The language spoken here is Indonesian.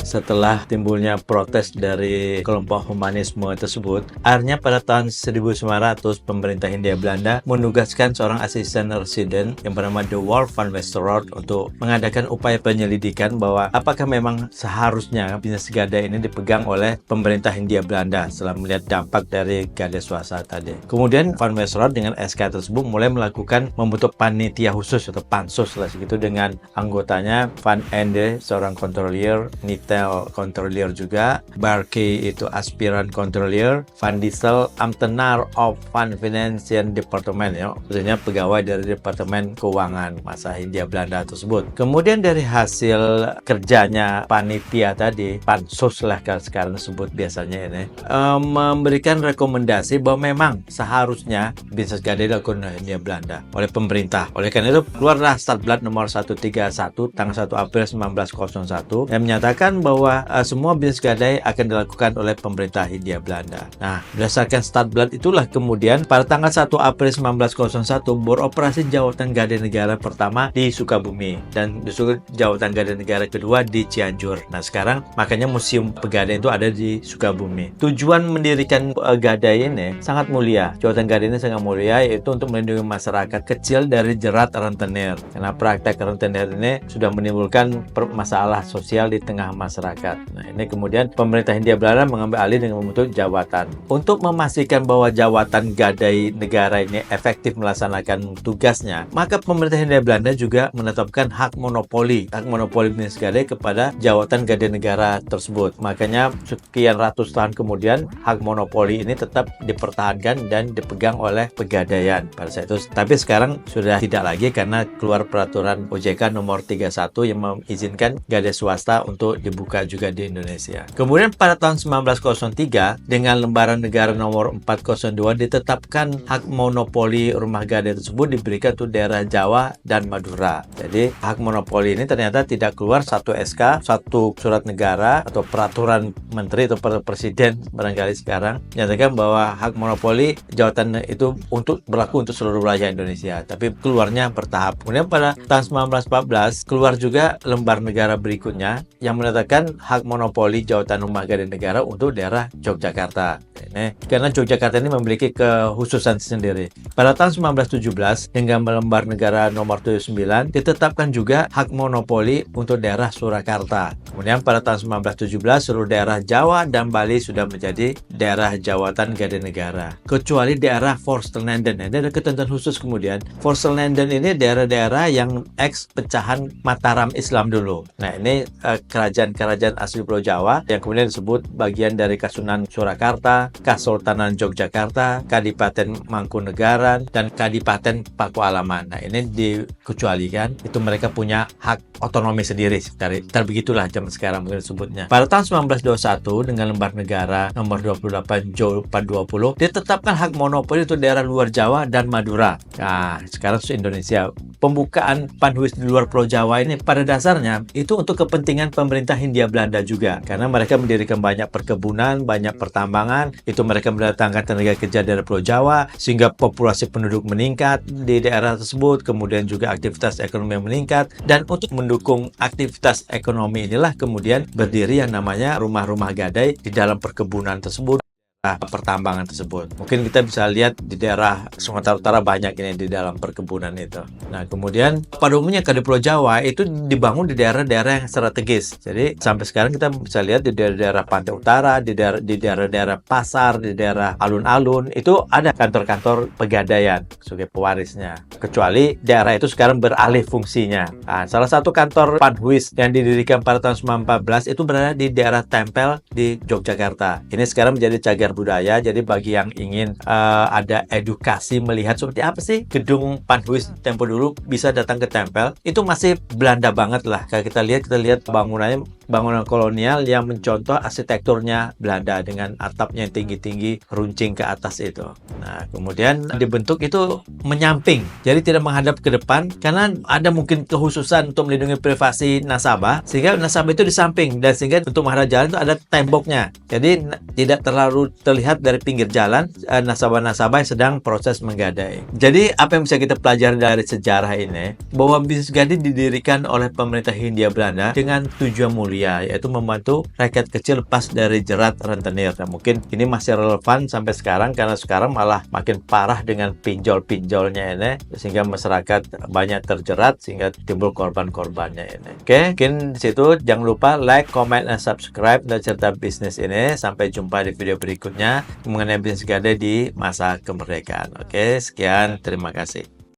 Setelah timbulnya protes dari kelompok humanisme tersebut, akhirnya pada tahun 1900 pemerintah Hindia Belanda menugaskan seorang asisten residen yang bernama De Wolf van Westerhout untuk mengadakan upaya penyelidikan bahwa apakah memang seharusnya bisnis gadai ini dipegang oleh pemerintah Hindia Belanda setelah melihat dampak dari gadai swasta tadi. Kemudian Van Westerhout dengan SK tersebut mulai melakukan membentuk panitia khusus atau pansus lah segitu dengan anggotanya Van Ende seorang kontrolier, Nitel kontrolier juga, Barkey itu aspiran kontrolier, Van Dissel ambtenaar of Van Financial Department ya, maksudnya pegawai dari Departemen Keuangan masa Hindia Belanda tersebut. Kemudian dari hasil kerjanya panitia tadi, pansus lah kalau sekarang disebut biasanya ini, memberikan rekomendasi bahwa memang seharusnya bisnis gadai dilakukan oleh Hindia Belanda oleh pemerintah. Oleh karena itu keluarlah Stadblad nomor 131 tanggal 1 April 1901 yang menyatakan bahwa semua bisnis gadai akan dilakukan oleh pemerintah Hindia Belanda. Nah, berdasarkan Stadblad itulah kemudian pada tanggal 1 April 1901 beroperasi jawatan gadai negara pertama di Sukabumi dan disusul jawatan gadai negara kedua di Cianjur. Nah, sekarang makanya museum pegadaian itu ada di Sukabumi. Tujuan mendirikan gadai ini sangat mulia. Jawatan gadai ini sangat mulia yaitu untuk melindungi masyarakat kecil dari jerat rentenir. Karena praktek rentenir ini sudah menimbulkan masalah sosial di tengah masyarakat. Nah, ini kemudian pemerintah Hindia Belanda mengambil alih dengan membentuk jawatan. Untuk memastikan bahwa jawatan gadai negara ini efektif melaksanakan tugasnya, maka pemerintah Hindia Belanda juga menetapkan hak monopoli bisnis gadai kepada jawatan gadai negara tersebut. Makanya sekian ratus tahun kemudian hak monopoli ini tetap dipertahankan dan dipegang oleh Pegadaian pada saat itu. Tapi sekarang sudah tidak lagi karena keluar peraturan OJK nomor 31 yang mengizinkan gadai swasta untuk dibuka juga di Indonesia. Kemudian pada tahun 1903 dengan lembaran negara nomor 402 ditetapkan hak monopoli rumah gadai tersebut diberikan untuk daerah Jawa dan Madura. Jadi hak monopoli ini ternyata tidak keluar satu SK, satu surat negara atau peraturan menteri atau presiden barangkali sekarang menyatakan bahwa hak monopoli jawatan itu berlaku untuk seluruh wilayah Indonesia, tapi keluarnya bertahap. Kemudian pada tahun 1914 keluar juga lembar negara berikutnya yang menetapkan hak monopoli jawatan rumah gadai negara untuk daerah Yogyakarta. Ini karena Yogyakarta ini memiliki kekhususan sendiri. Pada tahun 1917 dengan lembar negara nomor 79 ditetapkan juga hak monopoli untuk daerah Surakarta. Kemudian pada tahun 1917 seluruh daerah Jawa dan Bali sudah menjadi daerah jawatan gadai negara. Kecuali daerah Forstenlanden. Ini ada ketentuan khusus kemudian. Forstenlanden ini daerah-daerah yang ex pecahan Mataram Islam dulu. Nah, ini kerajaan-kerajaan asli Pulau Jawa yang kemudian disebut bagian dari Kasunan Surakarta, Kesultanan Yogyakarta, Kadipaten Mangkunegaran, dan Kadipaten Pakualaman. Nah, ini dikecualikan, itu mereka punya hak otonomi sendiri. Begitulah zaman sekarang mungkin disebutnya. Pada tahun 1921 dengan lembar negara nomor 28 Jo 420 ditetapkan hak monopoli untuk daerah luar Jawa dan Madura. Nah, sekarang Indonesia. Pembukaan panhuis di luar Pulau Jawa ini pada dasarnya itu untuk kepentingan pemerintah Hindia Belanda juga, karena mereka mendirikan banyak perkebunan, banyak pertambangan, itu mereka mendatangkan tenaga kerja dari Pulau Jawa sehingga populasi penduduk meningkat di daerah tersebut, kemudian juga aktivitas ekonomi meningkat, dan untuk mendukung aktivitas ekonomi inilah kemudian berdiri yang namanya rumah-rumah gadai di dalam perkebunan tersebut, pertambangan tersebut. Mungkin kita bisa lihat di daerah Sumatera Utara banyak ini di dalam perkebunan itu. Nah, kemudian pada umumnya di Pulau Jawa itu dibangun di daerah-daerah yang strategis. Jadi sampai sekarang kita bisa lihat di daerah-daerah pantai utara, di daerah-daerah pasar, di daerah alun-alun itu ada kantor-kantor pegadaian sebagai pewarisnya. Kecuali daerah itu sekarang beralih fungsinya. Nah, salah satu kantor panhuis yang didirikan pada tahun 1914 itu berada di daerah Tempel di Yogyakarta. Ini sekarang menjadi cagar budaya. Jadi bagi yang ingin ada edukasi melihat seperti apa sih gedung panhuis tempo dulu, bisa datang ke Tempel. Itu masih Belanda banget lah. Kalau kita lihat bangunannya bangunan kolonial yang mencontoh arsitekturnya Belanda dengan atapnya yang tinggi-tinggi runcing ke atas itu. Nah, kemudian dibentuk itu menyamping, jadi tidak menghadap ke depan karena ada mungkin kekhususan untuk melindungi privasi nasabah, sehingga nasabah itu di samping, dan sehingga untuk menghadap jalan itu ada temboknya, jadi tidak terlalu terlihat dari pinggir jalan nasabah-nasabah yang sedang proses menggadai. Jadi apa yang bisa kita pelajari dari sejarah ini, bahwa bisnis gadai didirikan oleh pemerintah Hindia Belanda dengan tujuan mulia, mulia, yaitu membantu rakyat kecil lepas dari jerat rentenir. Nah, mungkin ini masih relevan sampai sekarang karena sekarang malah makin parah dengan pinjol-pinjolnya ini, sehingga masyarakat banyak terjerat sehingga timbul korban-korbannya ini. Oke, mungkin di situ jangan lupa like, comment, dan subscribe untuk cerita bisnis ini. Sampai jumpa di video berikutnya mengenai bisnis gade di masa kemerdekaan. Oke, sekian, terima kasih.